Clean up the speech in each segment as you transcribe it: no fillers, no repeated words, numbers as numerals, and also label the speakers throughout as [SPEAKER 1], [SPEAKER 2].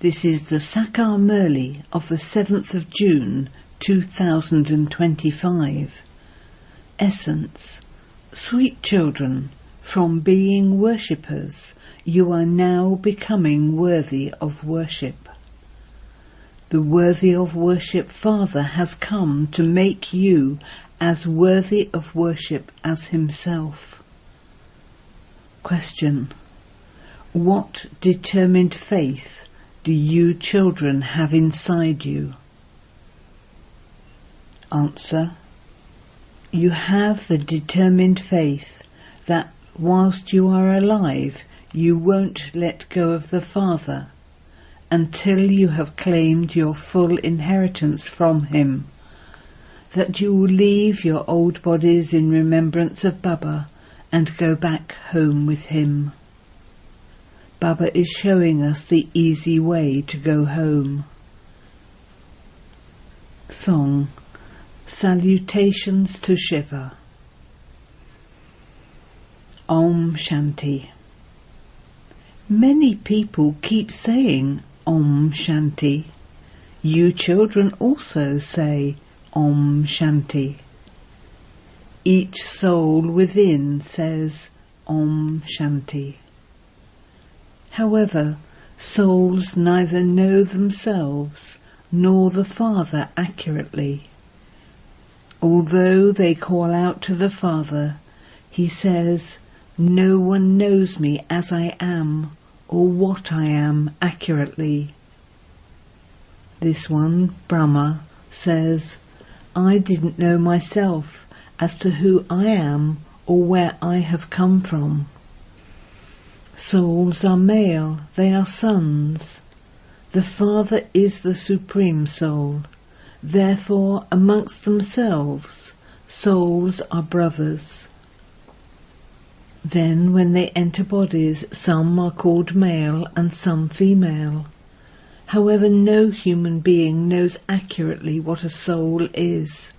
[SPEAKER 1] This is the Sakar Murli of the 7th of June 2025. Essence. Sweet children, from being worshippers, you are now becoming worthy of worship. The worthy of worship Father has come to make you as worthy of worship as himself. Question. What determined faith do you children have inside you? Answer. You have the determined faith that whilst you are alive you won't let go of the Father until you have claimed your full inheritance from him, that you will leave your old bodies in remembrance of Baba and go back home with him. Baba is showing us the easy way to go home. Song. Salutations to Shiva. Om Shanti. Many people keep saying Om Shanti. You children also say Om Shanti. Each soul within says Om Shanti. However, souls neither know themselves nor the Father accurately. Although they call out to the Father, he says, "No one knows me as I am or what I am accurately." This one, Brahma, says, "I didn't know myself as to who I am or where I have come from." Souls are male, they are sons. The Father is the Supreme Soul. Therefore, amongst themselves, souls are brothers. Then, when they enter bodies, some are called male and some female. However, no human being knows accurately what a soul is.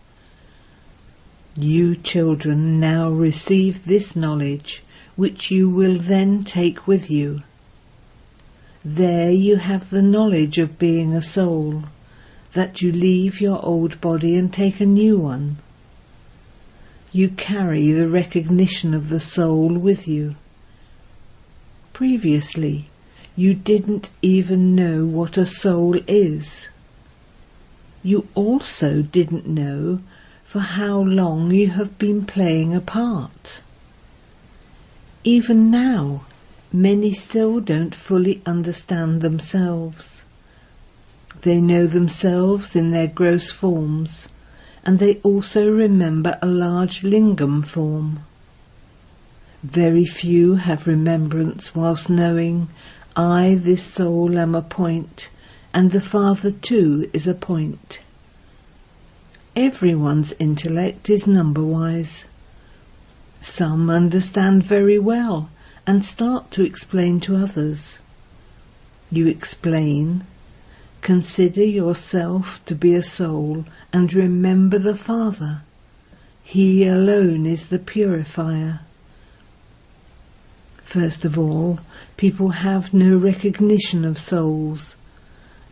[SPEAKER 1] You children now receive this knowledge, which you will then take with you. There you have the knowledge of being a soul, that you leave your old body and take a new one. You carry the recognition of the soul with you. Previously, you didn't even know what a soul is. You also didn't know for how long you have been playing a part. Even now, many still don't fully understand themselves. They know themselves in their gross forms, and they also remember a large lingam form. Very few have remembrance whilst knowing, I, this soul, am a point, and the Father too is a point. Everyone's intellect is number-wise. Some understand very well and start to explain to others. You explain, consider yourself to be a soul and remember the Father. He alone is the purifier. First of all, people have no recognition of souls.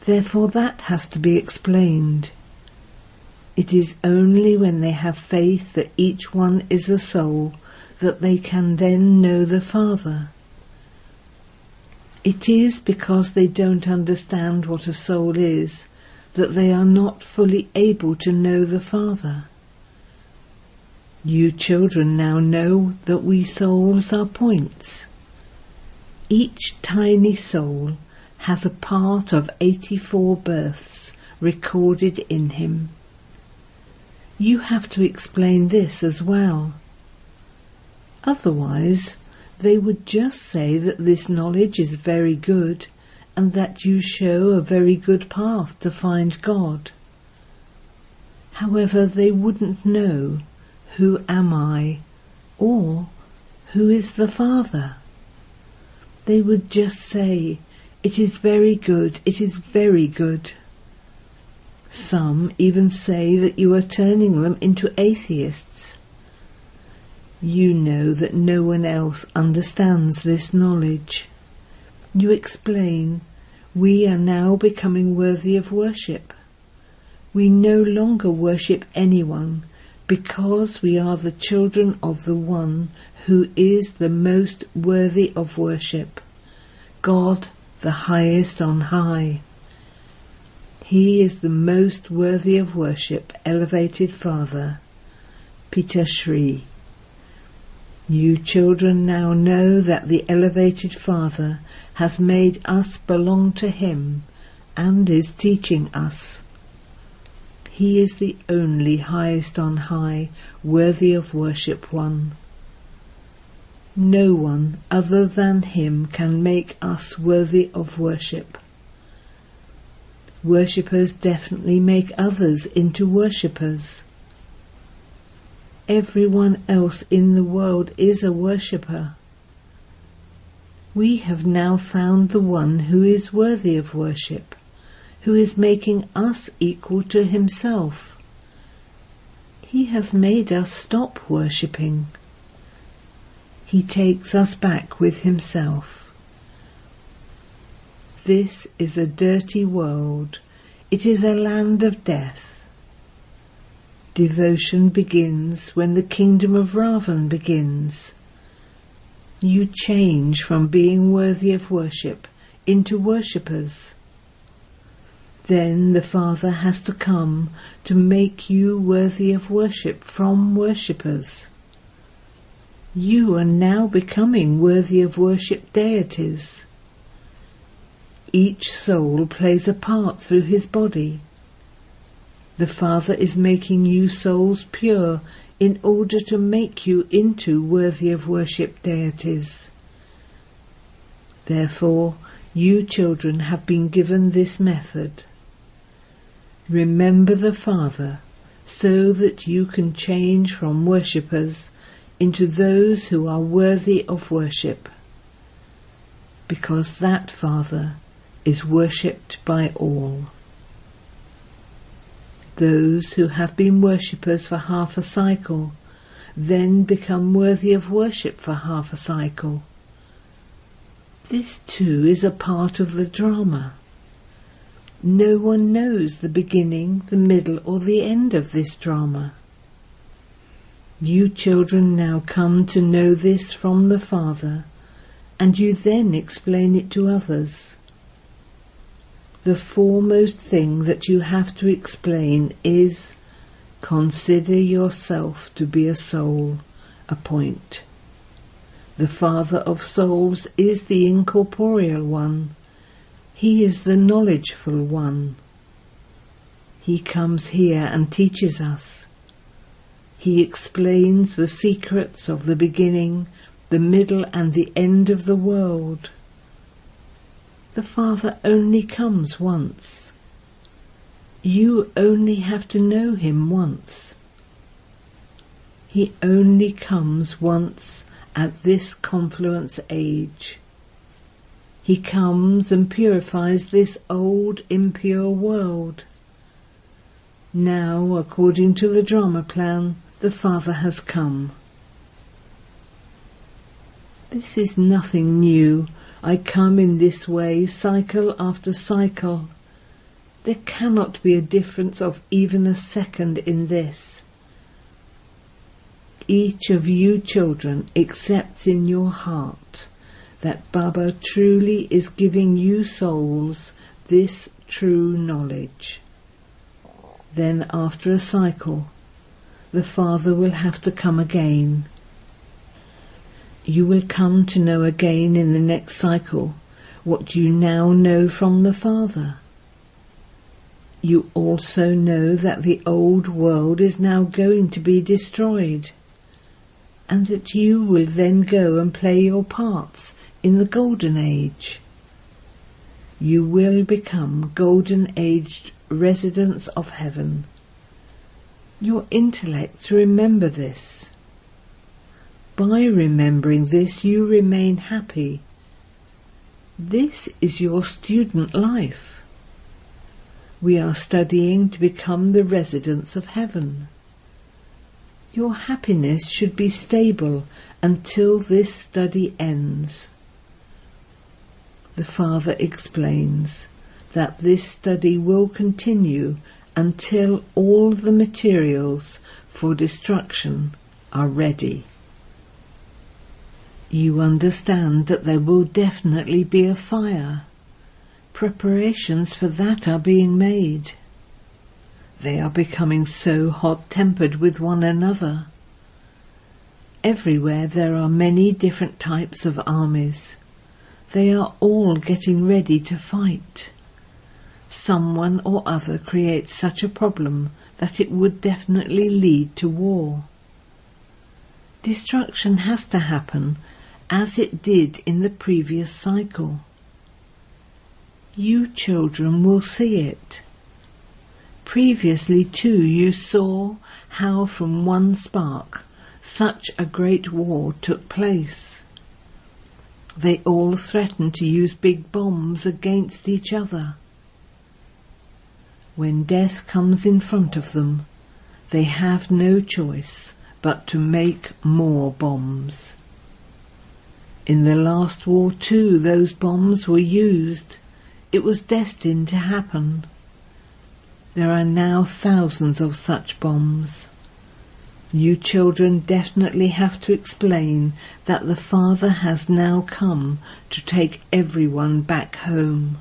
[SPEAKER 1] Therefore that has to be explained. It is only when they have faith that each one is a soul that they can then know the Father. It is because they don't understand what a soul is that they are not fully able to know the Father. You children now know that we souls are points. Each tiny soul has a part of 84 births recorded in him. You have to explain this as well. Otherwise, they would just say that this knowledge is very good and that you show a very good path to find God. However, they wouldn't know, who am I, or who is the Father? They would just say, it is very good, it is very good. Some even say that you are turning them into atheists. You know that no one else understands this knowledge. You explain, We are now becoming worthy of worship. We no longer worship anyone because we are the children of the One who is the most worthy of worship, God, the highest on high. He is the most worthy of worship, elevated Father, Pita Shri. You children now know that the elevated Father has made us belong to Him and is teaching us. He is the only highest on high, worthy of worship one. No one other than Him can make us worthy of worship. Worshippers definitely make others into worshippers. Everyone else in the world is a worshipper. We have now found the one who is worthy of worship, who is making us equal to Himself. He has made us stop worshipping. He takes us back with Himself. This is a dirty world. It is a land of death. Devotion begins when the kingdom of Ravan begins. You change from being worthy of worship into worshippers. Then the Father has to come to make you worthy of worship from worshippers. You are now becoming worthy of worship deities. Each soul plays a part through his body. The Father is making you souls pure in order to make you into worthy of worship deities. Therefore, you children have been given this method. Remember the Father so that you can change from worshippers into those who are worthy of worship, because that Father is worshipped by all. Those who have been worshippers for half a cycle then become worthy of worship for half a cycle. This too is a part of the drama. No one knows the beginning, the middle or the end of this drama. You children now come to know this from the Father, and you then explain it to others. The foremost thing that you have to explain is, consider yourself to be a soul, a point. The Father of souls is the incorporeal one. He is the knowledgeful one. He comes here and teaches us. He explains the secrets of the beginning, the middle and the end of the world. The Father only comes once. You only have to know Him once. He only comes once at this confluence age. He comes and purifies this old impure world. Now, according to the drama plan, the Father has come. This is nothing new. I come in this way, cycle after cycle. There cannot be a difference of even a second in this. Each of you children accepts in your heart that Baba truly is giving you souls this true knowledge. Then after a cycle, the Father will have to come again. You will come to know again in the next cycle what you now know from the Father. You also know that the old world is now going to be destroyed, and that you will then go and play your parts in the Golden Age. You will become golden-aged residents of heaven. Your intellect remember this. By remembering this, you remain happy. This is your student life. We are studying to become the residents of heaven. Your happiness should be stable until this study ends. The Father explains, that this study will continue until all the materials for destruction are ready. You understand that there will definitely be a fire. Preparations for that are being made. They are becoming so hot-tempered with one another. Everywhere there are many different types of armies. They are all getting ready to fight. Someone or other creates such a problem that it would definitely lead to war. Destruction has to happen as it did in the previous cycle. You children will see it. Previously too you saw how from one spark such a great war took place. They all threatened to use big bombs against each other. When death comes in front of them, they have no choice but to make more bombs. In the last war too, those bombs were used. It was destined to happen. There are now thousands of such bombs. You children definitely have to explain that the Father has now come to take everyone back home.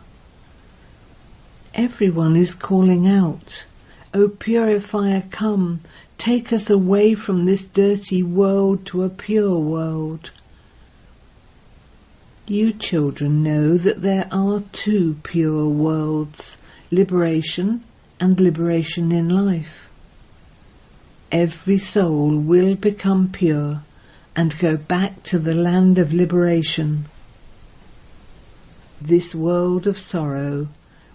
[SPEAKER 1] Everyone is calling out, "O Purifier, come, take us away from this dirty world to a pure world." You children know that there are two pure worlds, liberation and liberation in life. Every soul will become pure and go back to the land of liberation. This world of sorrow,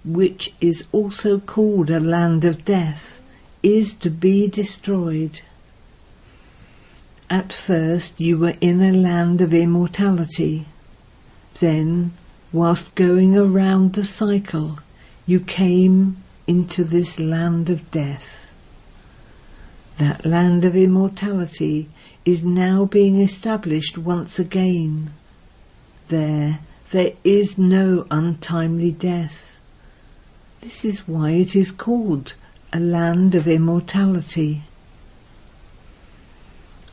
[SPEAKER 1] which is also called a land of death, is to be destroyed. At first you were in a land of immortality. Then, whilst going around the cycle, you came into this land of death. That land of immortality is now being established once again. There is no untimely death. This is why it is called a land of immortality.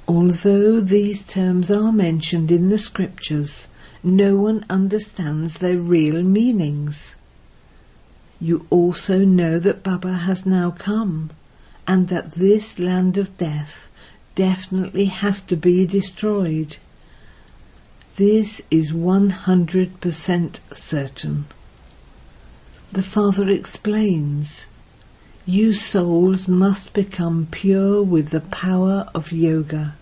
[SPEAKER 1] Although these terms are mentioned in the scriptures, no one understands their real meanings. You also know that Baba has now come, and that this land of death definitely has to be destroyed. This is 100% certain. The Father explains, you souls must become pure with the power of yoga.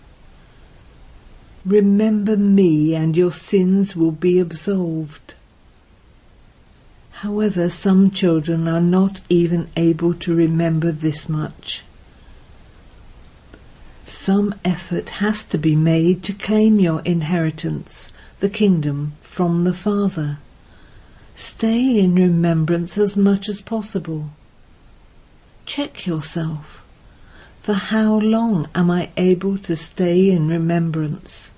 [SPEAKER 1] Remember me and your sins will be absolved. However, some children are not even able to remember this much. Some effort has to be made to claim your inheritance, the kingdom, from the Father. Stay in remembrance as much as possible. Check yourself. For how long am I able to stay in remembrance?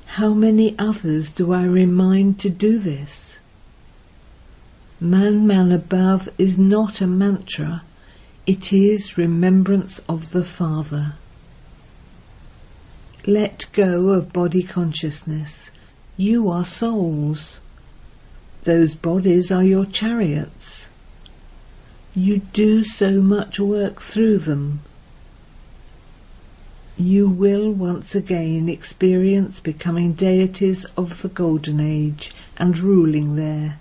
[SPEAKER 1] How many others do I remind to do this? Man above is not a mantra, it is remembrance of the Father. Let go of body consciousness. You are souls. Those bodies are your chariots. You do so much work through them. You will once again experience becoming deities of the Golden Age and ruling there.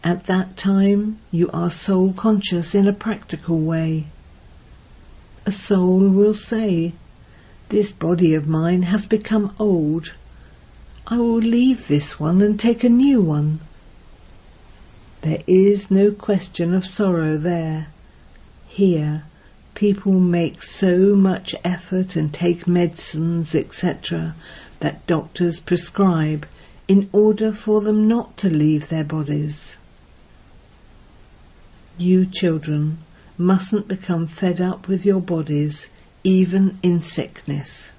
[SPEAKER 1] At that time you are soul conscious in a practical way. A soul will say, this body of mine has become old. I will leave this one and take a new one. There is no question of sorrow there. Here, people make so much effort and take medicines, etc., that doctors prescribe in order for them not to leave their bodies. You children mustn't become fed up with your bodies, even in sickness.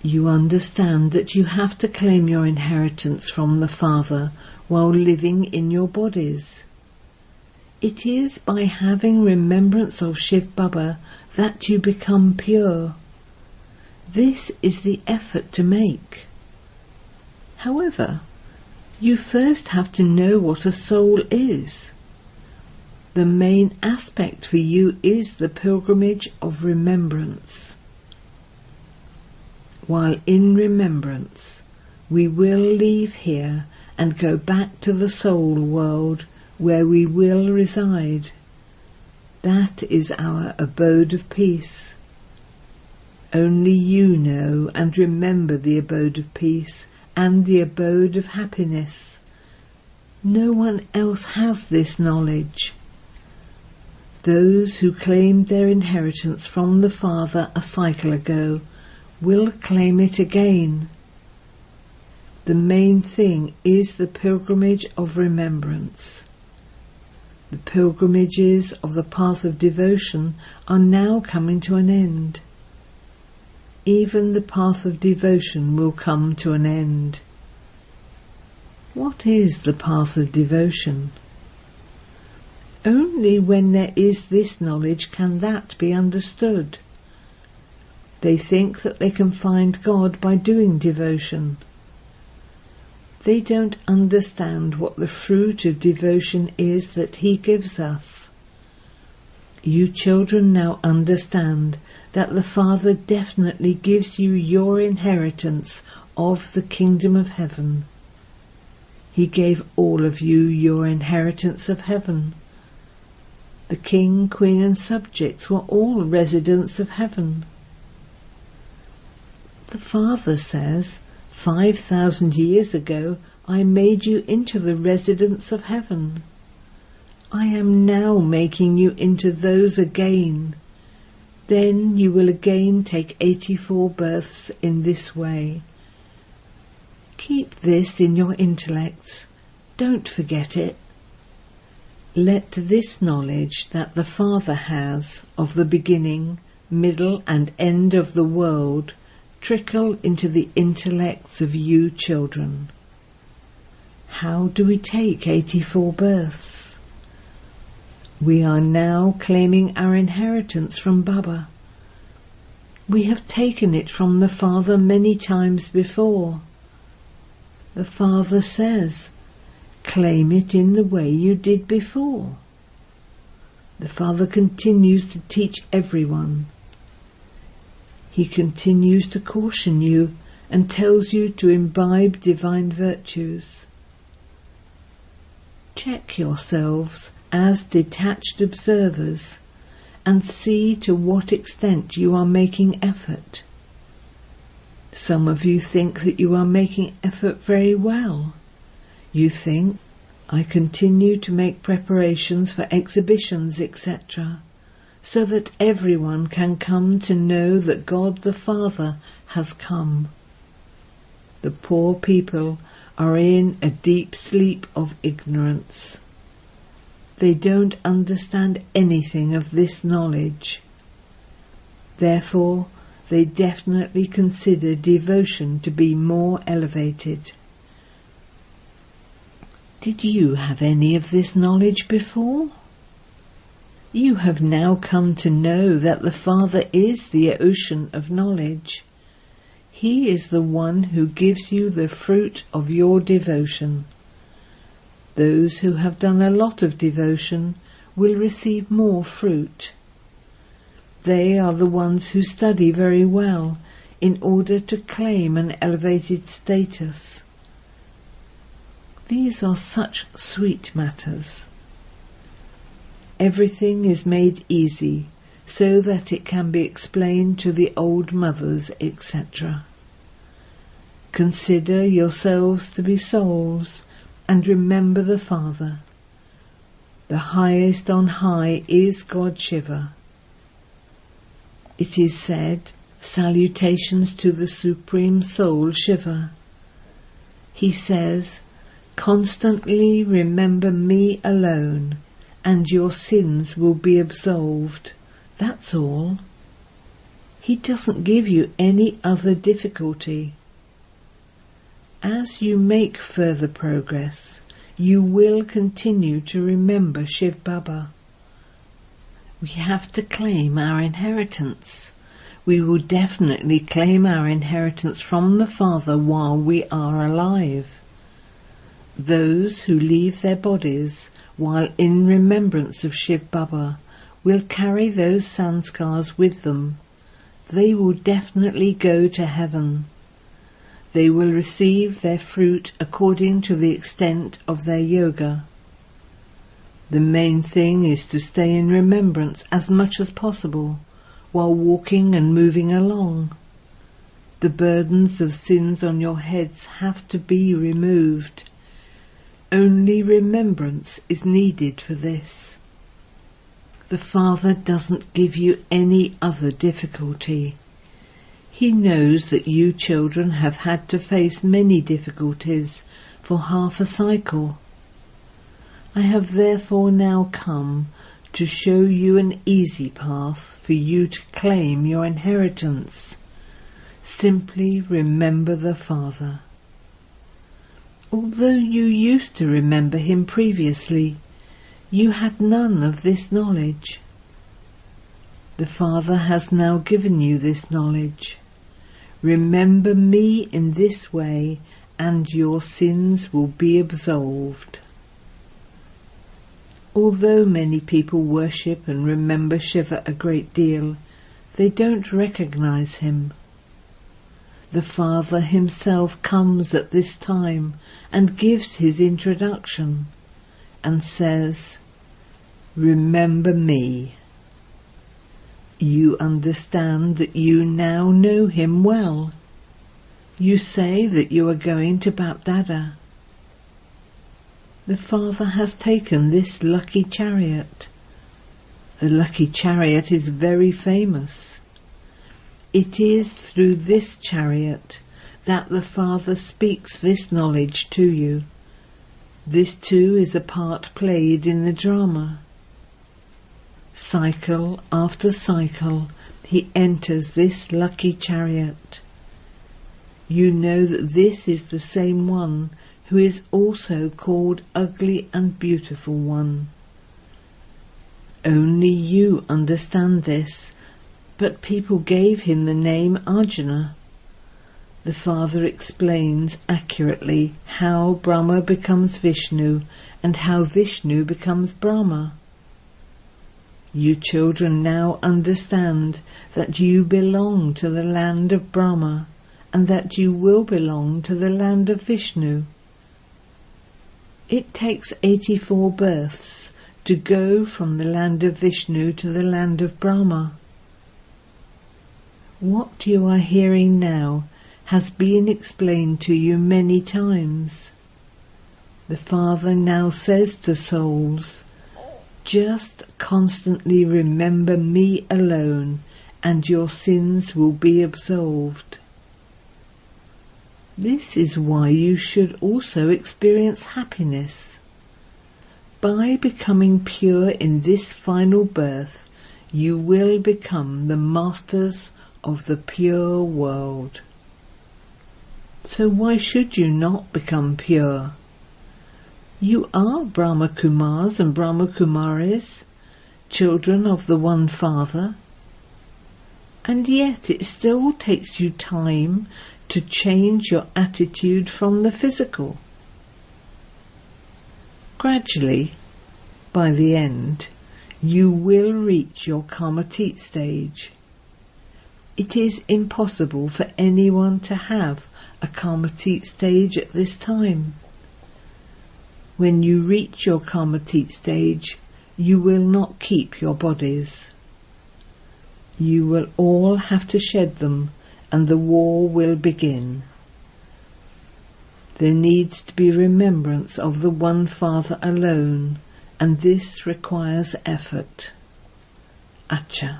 [SPEAKER 1] You understand that you have to claim your inheritance from the Father while living in your bodies. It is by having remembrance of shivbaba that you become pure. This is the effort to make. However, you first have to know what a soul is. The main aspect for you is the pilgrimage of remembrance. While in remembrance, we will leave here and go back to the soul world where we will reside. That is our abode of peace. Only you know and remember the abode of peace and the abode of happiness. No one else has this knowledge. Those who claimed their inheritance from the Father a cycle ago will claim it again. The main thing is the pilgrimage of remembrance. The pilgrimages of the path of devotion are now coming to an end. Even the path of devotion will come to an end. What is the path of devotion? Only when there is this knowledge can that be understood. They think that they can find God by doing devotion. They don't understand what the fruit of devotion is that He gives us. You children now understand that the Father definitely gives you your inheritance of the kingdom of heaven. He gave all of you your inheritance of heaven. The king, queen and subjects were all residents of heaven. The Father says, 5,000 years ago I made you into the residents of heaven. I am now making you into those again. Then you will again take 84 births in this way. Keep this in your intellects. Don't forget it. Let this knowledge that the Father has of the beginning, middle and end of the world trickle into the intellects of you children. How do we take 84 births? We are now claiming our inheritance from Baba. We have taken it from the Father many times before. The Father says, claim it in the way you did before. The Father continues to teach everyone. He continues to caution you and tells you to imbibe divine virtues. Check yourselves as detached observers and see to what extent you are making effort. Some of you think that you are making effort very well. You think, I continue to make preparations for exhibitions, etc., so that everyone can come to know that God the Father has come. The poor people are in a deep sleep of ignorance. They don't understand anything of this knowledge. Therefore, they definitely consider devotion to be more elevated. Did you have any of this knowledge before? You have now come to know that the Father is the ocean of knowledge. He is the one who gives you the fruit of your devotion. Those who have done a lot of devotion will receive more fruit. They are the ones who study very well in order to claim an elevated status. These are such sweet matters. Everything is made easy so that it can be explained to the old mothers, etc. Consider yourselves to be souls and remember the Father. The highest on high is God Shiva. It is said, salutations to the Supreme Soul Shiva. He says, constantly remember me alone, and your sins will be absolved. That's all. He doesn't give you any other difficulty. As you make further progress, you will continue to remember Shivbaba. We have to claim our inheritance. We will definitely claim our inheritance from the Father while we are alive. Those who leave their bodies while in remembrance of Shivbaba will carry those sanskars with them. They will definitely go to heaven. They will receive their fruit according to the extent of their yoga. The main thing is to stay in remembrance as much as possible while walking and moving along. The burdens of sins on your heads have to be removed. Only remembrance is needed for this. The Father doesn't give you any other difficulty. He knows that you children have had to face many difficulties for half a cycle. I have therefore now come to show you an easy path for you to claim your inheritance. Simply remember the Father. Although you used to remember him previously, you had none of this knowledge. The Father has now given you this knowledge. Remember me in this way, and your sins will be absolved. Although many people worship and remember Shiva a great deal, they don't recognize him. The Father himself comes at this time and gives his introduction and says, "Remember me." You understand that you now know him well. You say that you are going to BapDada. The Father has taken this lucky chariot. The lucky chariot is very famous. It is through this chariot that the Father speaks this knowledge to you. This too is a part played in the drama. Cycle after cycle, he enters this lucky chariot. You know that this is the same one who is also called Ugly and Beautiful One. Only you understand this, but people gave him the name Arjuna. The Father explains accurately how Brahma becomes Vishnu and how Vishnu becomes Brahma. You children now understand that you belong to the land of Brahma and that you will belong to the land of Vishnu. It takes 84 births to go from the land of Vishnu to the land of Brahma. What you are hearing now has been explained to you many times. The Father now says to souls, just constantly remember me alone and your sins will be absolved. This is why you should also experience happiness. By becoming pure in this final birth, you will become the masters of the pure world. So why should you not become pure? You are Brahma Kumars and Brahma Kumaris, children of the one Father, and yet it still takes you time to change your attitude from the physical. Gradually, by the end, you will reach your Karmatit stage. It is impossible for anyone to have a Karmatit stage at this time. When you reach your Karmatit stage, you will not keep your bodies. You will all have to shed them, and the war will begin. There needs to be remembrance of the one Father alone, and this requires effort. Acha.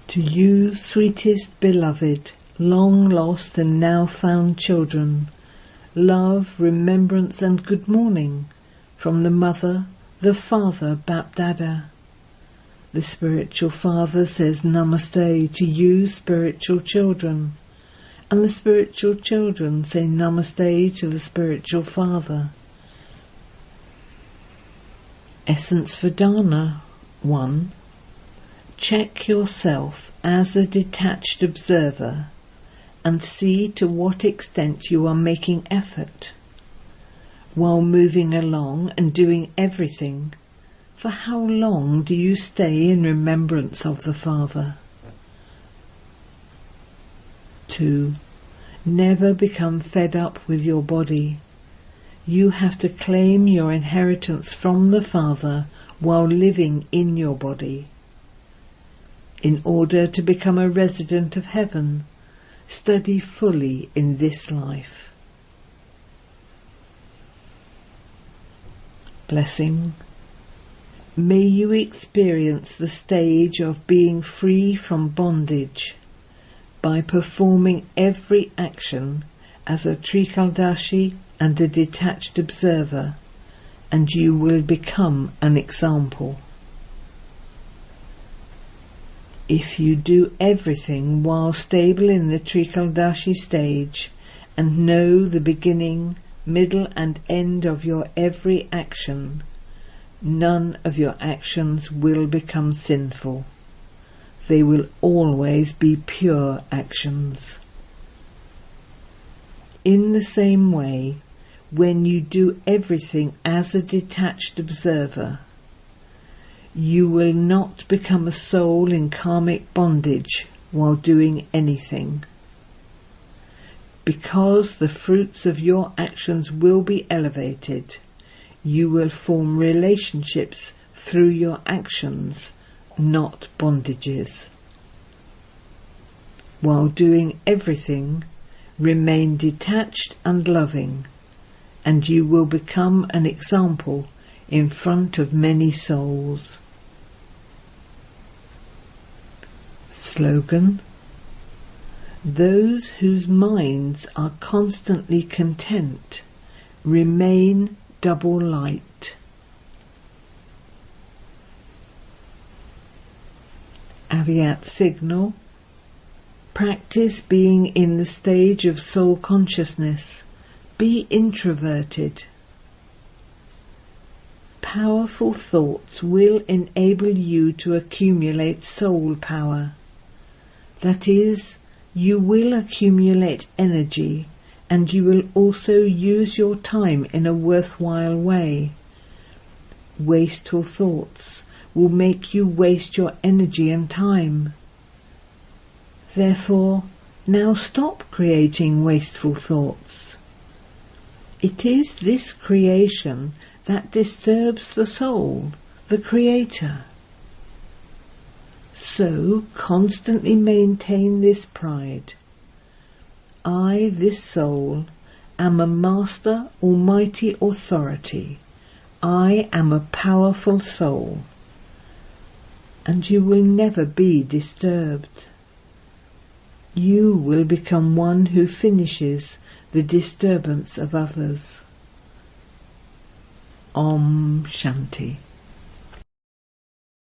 [SPEAKER 1] To you, sweetest beloved, long lost and now found children, love, remembrance and good morning from the Mother, the Father, BapDada. The Spiritual Father says Namaste to you, spiritual children, and the spiritual children say Namaste to the spiritual father. Essence for Dana 1. Check yourself as a detached observer and see to what extent you are making effort. While moving along and doing everything, for how long do you stay in remembrance of the Father? 2. Never become fed up with your body. You have to claim your inheritance from the Father while living in your body. In order to become a resident of heaven, study fully in this life. Blessing. May you experience the stage of being free from bondage by performing every action as a Trikaldashi and a detached observer, and you will become an example. If you do everything while stable in the Trikaldashi stage and know the beginning, middle and end of your every action, none of your actions will become sinful. They will always be pure actions. In the same way, when you do everything as a detached observer, you will not become a soul in karmic bondage while doing anything. Because the fruits of your actions will be elevated, you will form relationships through your actions, not bondages. While doing everything, remain detached and loving, and you will become an example in front of many souls. Slogan. Those whose minds are constantly content remain double light. Avyakt signal. Practice being in the stage of soul consciousness. Be introverted. Powerful thoughts will enable you to accumulate soul power. That is, you will accumulate energy, and you will also use your time in a worthwhile way. Wasteful thoughts will make you waste your energy and time. Therefore, now stop creating wasteful thoughts. It is this creation that disturbs the soul, the creator. So constantly maintain this pride. I, this soul, am a master, almighty authority. I am a powerful soul. And you will never be disturbed. You will become one who finishes the disturbance of others. Om Shanti.